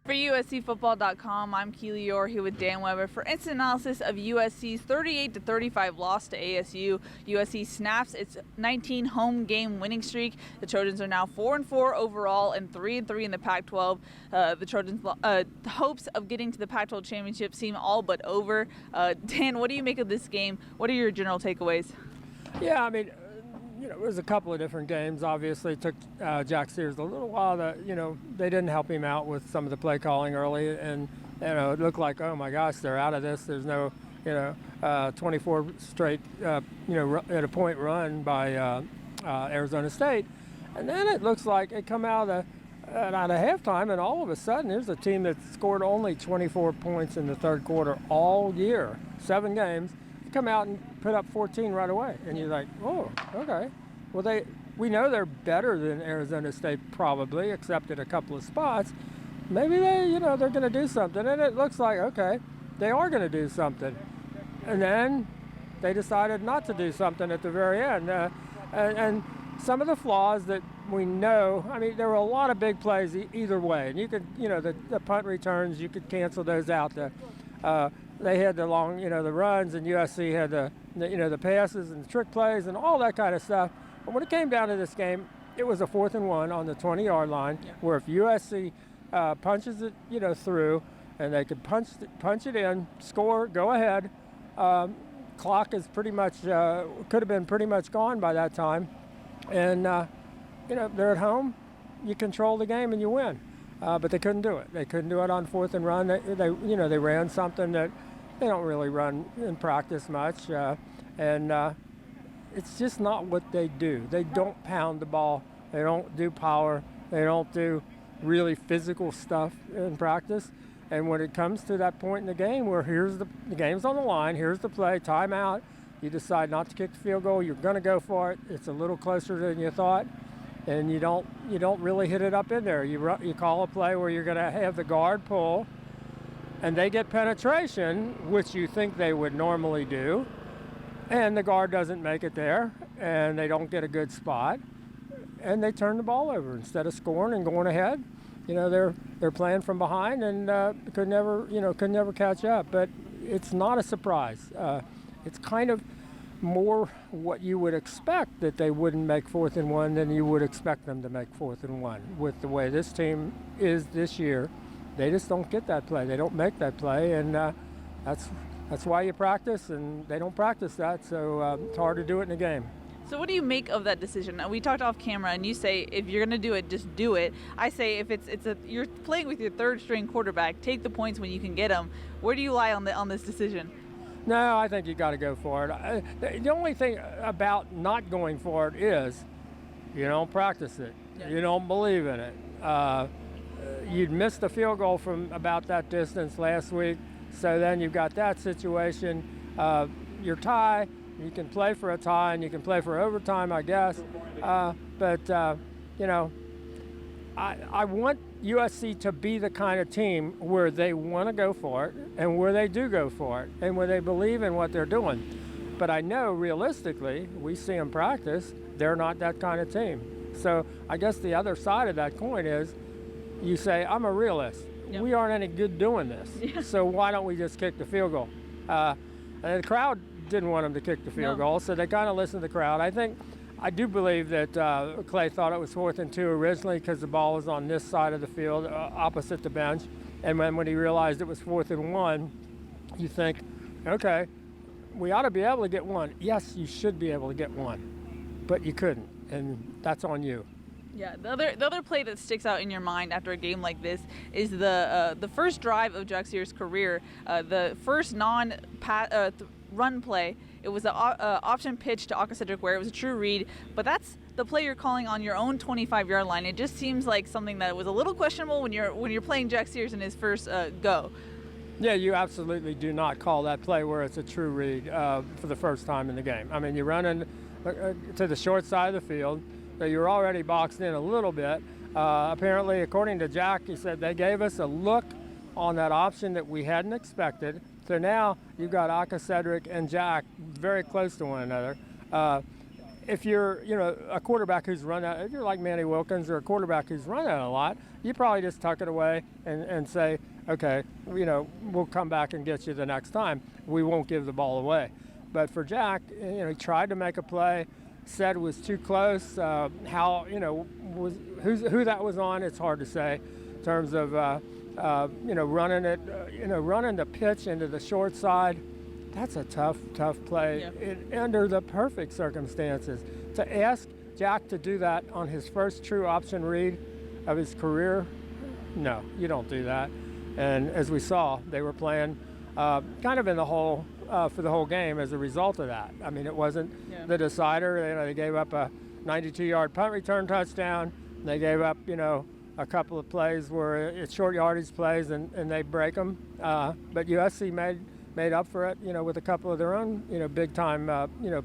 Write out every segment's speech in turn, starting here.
For USCFootball.com, I'm Keely Eure here with Dan Weber for instant analysis of USC's 38-35 loss to ASU. USC snaps its 19 home game winning streak. The Trojans are now 4-4 overall and 3-3 in the Pac-12. The Trojans' hopes of getting to the Pac-12 championship seem all but over. Dan, what do you make of this game? What are your general takeaways? Yeah, I mean, it was a couple of different games. Obviously, it took Jack Sears a little while to, they didn't help him out with some of the play calling early, and it looked like, oh my gosh, they're out of this. There's no, 24 straight, at a point run by Arizona State, and then it looks like it come out of halftime, and all of a sudden, here's a team that scored only 24 points in the third quarter all year, 7 games. Come out and put up 14 right away, and you're like, oh, okay. Well, we know they're better than Arizona State probably, except at a couple of spots. Maybe they're going to do something, and it looks like, okay, they are going to do something. And then they decided not to do something at the very end. And some of the flaws that we know, I mean, there were a lot of big plays either way, and you could, the punt returns, you could cancel those out. They had the long, the runs, and USC had the passes and the trick plays and all that kind of stuff. But when it came down to this game, it was a 4th and 1 on the 20-yard line, where if USC punches it, through, and they could punch it in, score, go ahead. Clock is pretty much could have been pretty much gone by that time, and they're at home. You control the game and you win. But they couldn't do it. They couldn't do it on 4th and run. They ran something that they don't really run in practice much, and it's just not what they do. They don't pound the ball. They don't do power. They don't do really physical stuff in practice. And when it comes to that point in the game where the game's on the line, here's the play, timeout, you decide not to kick the field goal, you're going to go for it. It's a little closer than you thought. And you don't really hit it up in there. You call a play where you're going to have the guard pull, and they get penetration, which you think they would normally do, and the guard doesn't make it there, and they don't get a good spot, and they turn the ball over instead of scoring and going ahead. They're playing from behind and could never catch up. But it's not a surprise. It's kind of more what you would expect, that they wouldn't make 4th and 1 than you would expect them to make 4th and 1. With the way this team is this year, they just don't get that play. They don't make that play, and that's why you practice, and they don't practice that, so it's hard to do it in a game. So what do you make of that decision? Now, we talked off camera, and you say if you're going to do it, just do it. I say if you're playing with your third-string quarterback, take the points when you can get them. Where do you lie on this decision? No, I think you got to go for it. The only thing about not going for it is you don't practice it. Yeah. You don't believe in it. You'd missed the field goal from about that distance last week, so then you've got that situation. Your tie, you can play for a tie, and you can play for overtime, I guess. But I want USC to be the kind of team where they want to go for it, and where they do go for it, and where they believe in what they're doing. But I know realistically, we see them practice, they're not that kind of team. So I guess the other side of that coin is you say, I'm a realist. Yep. We aren't any good doing this. Yeah. So why don't we just kick the field goal? And the crowd didn't want them to kick the field goal, so they kind of listened to the crowd. I do believe that Clay thought it was 4th and 2 originally because the ball was on this side of the field, opposite the bench. And when he realized it was 4th and 1, you think, okay, we ought to be able to get one. Yes, you should be able to get one, but you couldn't, and that's on you. Yeah, the other play that sticks out in your mind after a game like this is the first drive of Jack Sears' career, the first run play. It was an option pitch to Cedric Ware. It was a true read, but that's the play you're calling on your own 25-yard line. It just seems like something that was a little questionable when you're playing Jack Sears in his first go. Yeah, you absolutely do not call that play where it's a true read for the first time in the game. I mean, you're running to the short side of the field, so you're already boxed in a little bit. Apparently, according to Jack, he said they gave us a look on that option that we hadn't expected. So now you've got Cedric and Jack very close to one another. if you're, a quarterback who's run out, if you're like Manny Wilkins or a quarterback who's run out a lot, you probably just tuck it away and say, okay, we'll come back and get you the next time. We won't give the ball away. But for Jack, he tried to make a play, said it was too close. Who that was on, it's hard to say in terms of, running it, running the pitch into the short side. That's a tough play under the perfect circumstances. To ask Jack to do that on his first true option read of his career, no, you don't do that. And as we saw, they were playing kind of in the hole for the whole game as a result of that. I mean, it wasn't the decider. They gave up a 92-yard punt return touchdown. They gave up, a couple of plays where it's short yardage plays and they break them. But USC made up for it, with a couple of their own, big time,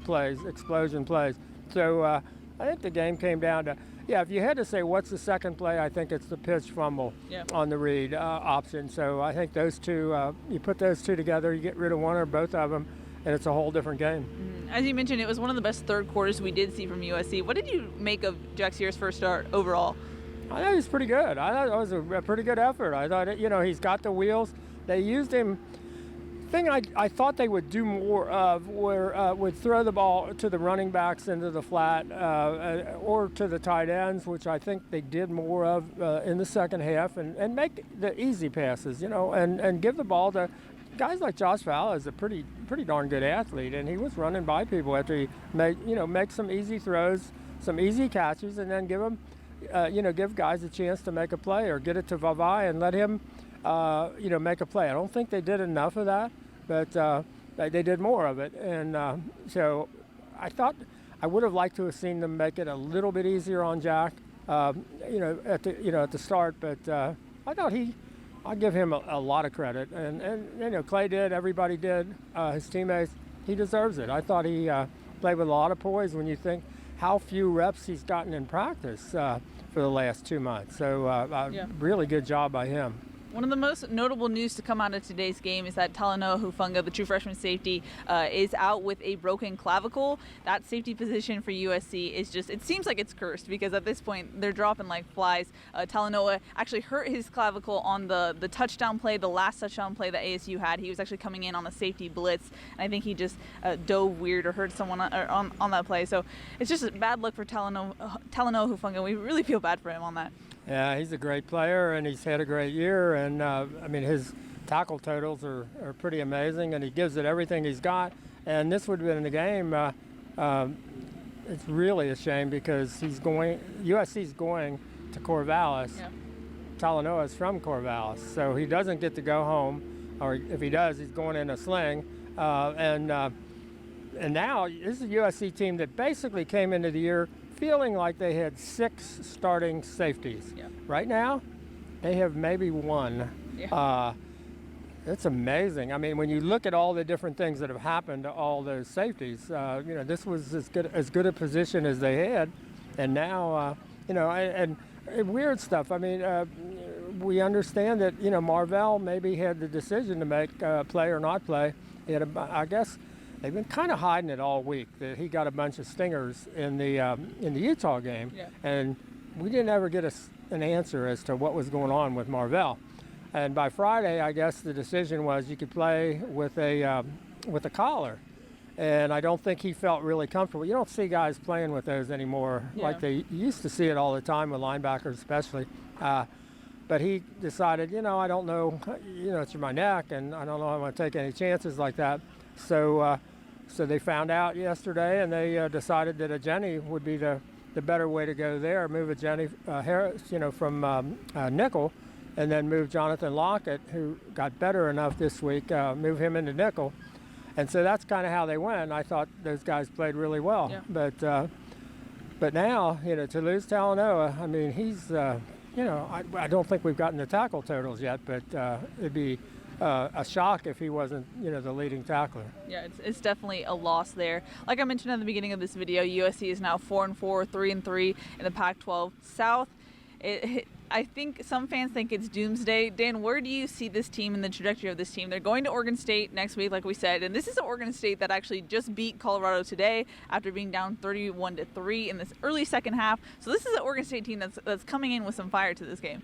plays, explosion plays. So I think the game came down to, if you had to say what's the second play, I think it's the pitch fumble on the read option. So I think those two, you put those two together, you get rid of one or both of them, and it's a whole different game. As you mentioned, it was one of the best third quarters we did see from USC. What did you make of Jack Sears' first start overall? I thought he was pretty good. I thought it was a pretty good effort. I thought, he's got the wheels. They used him. Thing I thought they would do more of would throw the ball to the running backs into the flat or to the tight ends, which I think they did more of in the second half, and make the easy passes, and give the ball to guys like Josh Fowler is a pretty darn good athlete, and he was running by people after he make some easy throws, some easy catches, and then give them, give guys a chance to make a play or get it to Vavai and let him make a play. I don't think they did enough of that, but they did more of it. And so I thought I would have liked to have seen them make it a little bit easier on Jack, at the start. But I thought I'll give him a lot of credit. And Clay did, everybody did, his teammates. He deserves it. I thought he played with a lot of poise when you think how few reps he's gotten in practice for the last 2 months. So really good job by him. One of the most notable news to come out of today's game is that Talanoa Hufanga, the true freshman safety, is out with a broken clavicle. That safety position for USC is it seems like it's cursed, because at this point they're dropping like flies. Talanoa actually hurt his clavicle on the touchdown play, the last touchdown play that ASU had. He was actually coming in on a safety blitz, and I think he just dove weird or hurt someone on that play. So it's just bad luck for Talanoa Hufanga. We really feel bad for him on that. Yeah, he's a great player, and he's had a great year. And, his tackle totals are pretty amazing, and he gives it everything he's got. And this would have been in the game. It's really a shame because USC's going to Corvallis. Yeah. Talanoa is from Corvallis, so he doesn't get to go home. Or if he does, he's going in a sling. And now this is a USC team that basically came into the year feeling like they had 6 starting safeties. Yeah. Right now, they have maybe 1. Yeah. It's amazing. I mean, when you look at all the different things that have happened to all those safeties, this was as good a position as they had, and now, and weird stuff. I mean, we understand that Marvell maybe had the decision to make play or not play. I guess. They've been kind of hiding it all week that he got a bunch of stingers in the Utah game, and we didn't ever get an answer as to what was going on with Marvell. And by Friday, I guess the decision was you could play with a collar, and I don't think he felt really comfortable. You don't see guys playing with those anymore like they used to see it all the time with linebackers, especially. But he decided, I don't know, it's in my neck, and I don't know if I want to take any chances like that. So they found out yesterday, and they decided that a Jenny would be the better way to go there. Move a Jenny Harris, from nickel, and then move Jonathan Lockett, who got better enough this week, move him into nickel. And so that's kind of how they went. I thought those guys played really well. Yeah. But now, to lose Talanoa, I mean, he's, I don't think we've gotten the tackle totals yet, but it'd be a shock if he wasn't, the leading tackler. Yeah, it's definitely a loss there. Like I mentioned at the beginning of this video, USC is now 4-4, 3-3 in the Pac-12 South. I think some fans think it's doomsday. Dan, where do you see this team and the trajectory of this team? They're going to Oregon State next week, like we said, and this is an Oregon State that actually just beat Colorado today after being down 31-3 in this early second half. So this is an Oregon State team that's coming in with some fire to this game.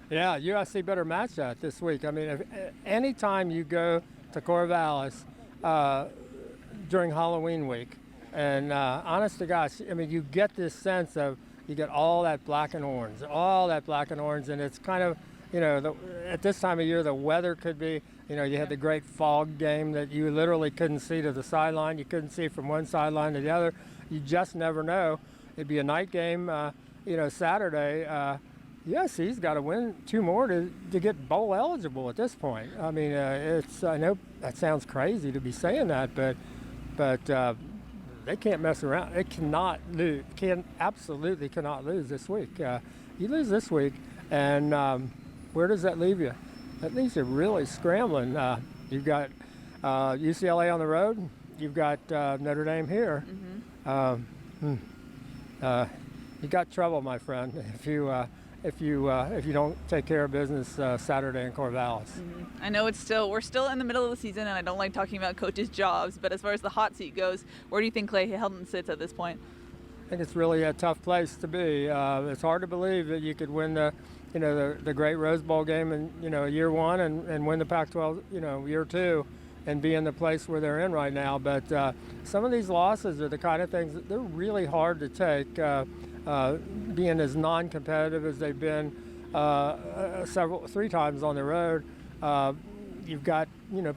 Yeah, USC better match that this week. I mean, anytime you go to Corvallis during Halloween week, and honest to gosh, I mean, you get this sense of, you get all that black and orange, and it's kind of, at this time of year, the weather could be, you had the great fog game that you literally couldn't see to the sideline. You couldn't see from one sideline to the other. You just never know. It'd be a night game, Saturday. USC's got to win 2 more to get bowl eligible at this point. I mean, I know that sounds crazy to be saying that, but they can't mess around. They cannot lose. Absolutely cannot lose this week. You lose this week, and where does that leave you? That leaves you really scrambling. You've got UCLA on the road. You've got Notre Dame here. Mm-hmm. You got trouble, my friend, if you don't take care of business Saturday in Corvallis. Mm-hmm. I know we're still in the middle of the season, and I don't like talking about coaches' jobs, but as far as the hot seat goes, where do you think Clay Helton sits at this point? I think it's really a tough place to be. It's hard to believe that you could win the great Rose Bowl game in year 1 and win the Pac-12 year 2 and be in the place where they're in right now. But some of these losses are the kind of things that they're really hard to take. Being as non-competitive as they've been 3 times on the road, you've got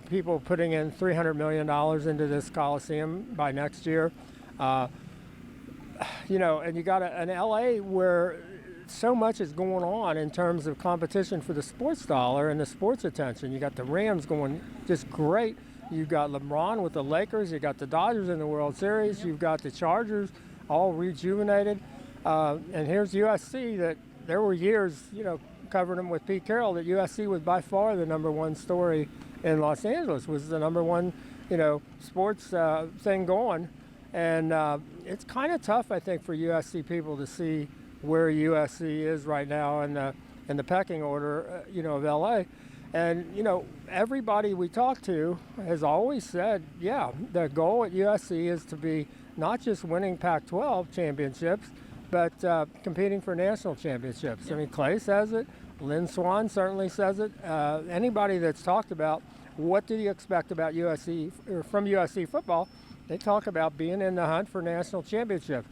people putting in $300 million into this Coliseum by next year, and you got an LA where so much is going on in terms of competition for the sports dollar and the sports attention. You got the Rams going just great. You've got LeBron with the Lakers. You got the Dodgers in the World Series. You've got the Chargers all rejuvenated. And here's USC that there were years, covering them with Pete Carroll, that USC was by far the number 1 story in Los Angeles, was the number 1, sports thing going. And it's kind of tough, I think, for USC people to see where USC is right now in the pecking order, of LA. And, everybody we talk to has always said, yeah, the goal at USC is to be not just winning Pac-12 championships, but competing for national championships. Yep. I mean, Clay says it. Lynn Swann certainly says it. Anybody that's talked about what do you expect about USC or from USC football, they talk about being in the hunt for national championships.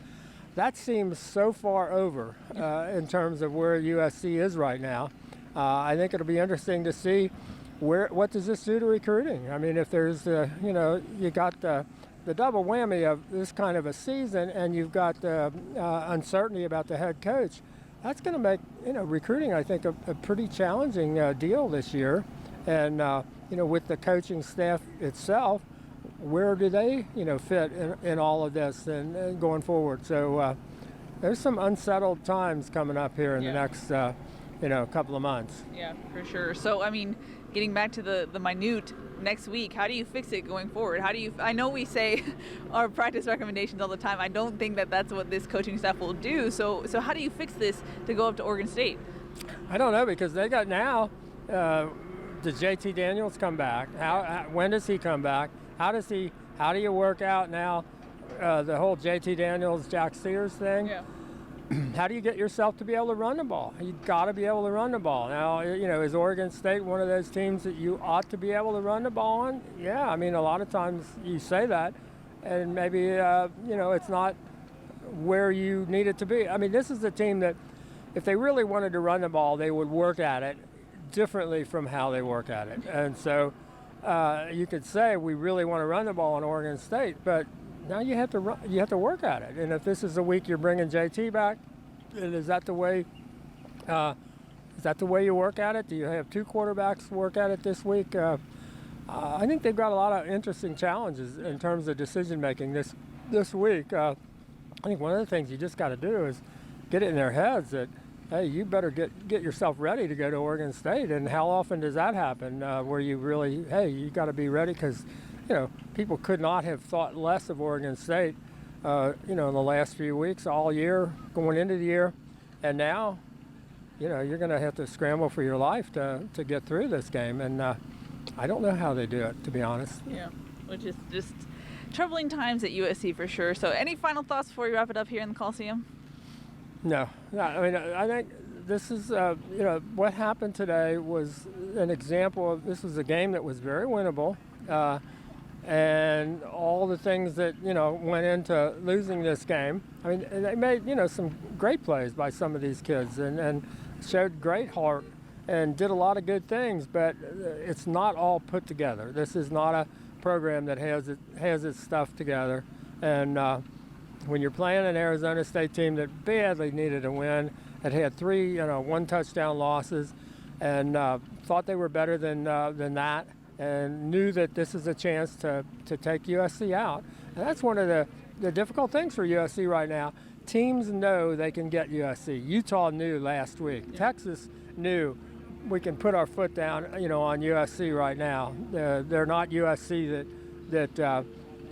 That seems so far over in terms of where USC is right now. I think it'll be interesting to see what does this do to recruiting. I mean, if there's you got the double whammy of this kind of a season, and you've got uncertainty about the head coach, that's going to make recruiting, I think, a pretty challenging deal this year. And with the coaching staff itself, where do they fit in all of this and going forward? So there's some unsettled times coming up here in the next couple of months. Yeah, for sure. So I mean, getting back to the minute. Next week, how do you fix it going forward? I know we say our practice recommendations all the time. I don't think that's what this coaching staff will do. So how do you fix this to go up to Oregon State? I don't know, because they got now, does JT Daniels come back? When does he come back? How do you work out now the whole JT Daniels, Jack Sears thing? Yeah. How do you get yourself to be able to run the ball? You've got to be able to run the ball. Now, is Oregon State one of those teams that you ought to be able to run the ball on? Yeah, I mean, a lot of times you say that, and maybe, it's not where you need it to be. I mean, this is a team that if they really wanted to run the ball, they would work at it differently from how they work at it. And so you could say we really want to run the ball on Oregon State, but now you have to work at it. And if this is the week you're bringing JT back, is that the way you work at it? Do you have 2 quarterbacks work at it this week? I think they've got a lot of interesting challenges in terms of decision making this week. I think one of the things you just got to do is get it in their heads that, hey, you better get yourself ready to go to Oregon State. And how often does that happen where you really, hey, you got to be ready? Because people could not have thought less of Oregon State, in the last few weeks, all year, going into the year. And now, you're going to have to scramble for your life to get through this game. And I don't know how they do it, to be honest. Yeah, which is just troubling times at USC for sure. So any final thoughts before we wrap it up here in the Coliseum? No. I mean, I think this is, what happened today was an example of, this was a game that was very winnable. And all the things that, went into losing this game. I mean, they made, some great plays by some of these kids and showed great heart and did a lot of good things, but it's not all put together. This is not a program that has its stuff together. And when you're playing an Arizona State team that badly needed a win, that had 3, one-touchdown losses, and thought they were better than that, and knew that this is a chance to take USC out. And that's one of the difficult things for USC right now. Teams know they can get USC. Utah knew last week. Yeah. Texas knew we can put our foot down, on USC right now. They're not USC that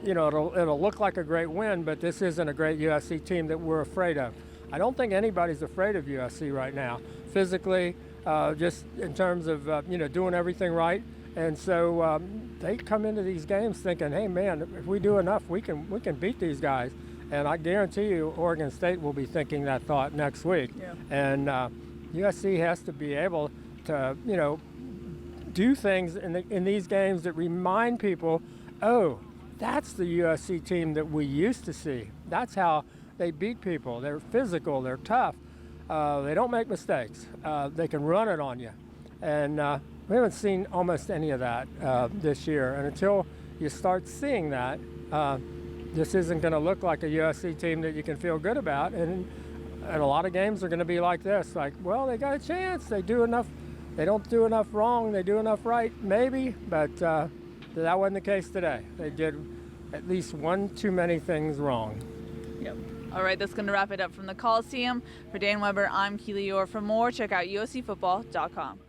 it'll look like a great win, but this isn't a great USC team that we're afraid of. I don't think anybody's afraid of USC right now, physically, just in terms of doing everything right. And so they come into these games thinking, hey man, if we do enough, we can beat these guys. And I guarantee you, Oregon State will be thinking that thought next week. Yeah. And USC has to be able to, do things in these games that remind people, oh, that's the USC team that we used to see. That's how they beat people. They're physical, they're tough, they don't make mistakes, they can run it on you. And we haven't seen almost any of that this year. And until you start seeing that, this isn't going to look like a USC team that you can feel good about. And a lot of games are going to be like this, like, well, they got a chance, they do enough. They don't do enough wrong, they do enough right, maybe, but that wasn't the case today. They did at least one too many things wrong. Yep. All right, that's going to wrap it up from the Coliseum. For Dan Weber, I'm Keely Eure. For more, check out uscfootball.com.